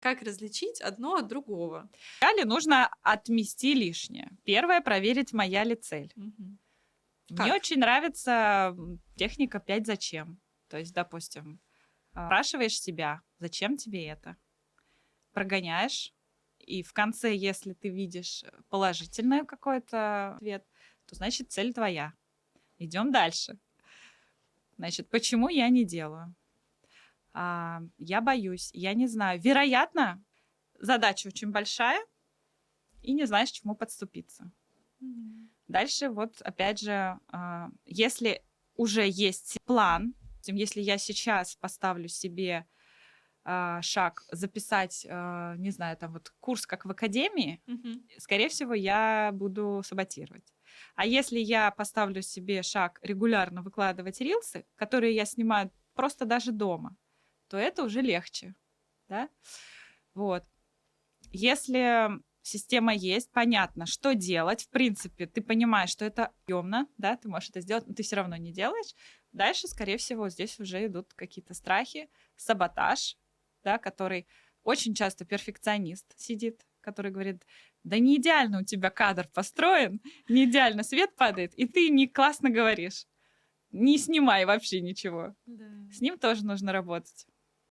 Как различить одно от другого? Далее нужно отмести лишнее. Первое — проверить, моя ли цель. Мгм. Мне Как? очень нравится техника 5 «зачем». То есть, допустим, спрашиваешь себя, зачем тебе это? Прогоняешь, и в конце, если ты видишь положительный какой-то ответ, то значит цель твоя. Идем дальше. Значит, почему я не делаю? Я боюсь, я не знаю. Вероятно, задача очень большая, и не знаешь, к чему подступиться. Мгм. Дальше вот опять же, если уже есть план, если я сейчас поставлю себе шаг записать, не знаю, там вот курс как в академии, Мгм. скорее всего, я буду саботировать. А если я поставлю себе шаг регулярно выкладывать рилсы, которые я снимаю просто даже дома, то это уже легче, да? Вот. Если система есть, понятно, что делать. В принципе, ты понимаешь, что это объемно, да, ты можешь это сделать, но ты все равно не делаешь. Дальше, скорее всего, здесь уже идут какие-то страхи, саботаж, да, который очень часто перфекционист сидит, который говорит: да не идеально у тебя кадр построен, не идеально свет падает, и ты не классно говоришь. Не снимай вообще ничего. Да. С ним тоже нужно работать.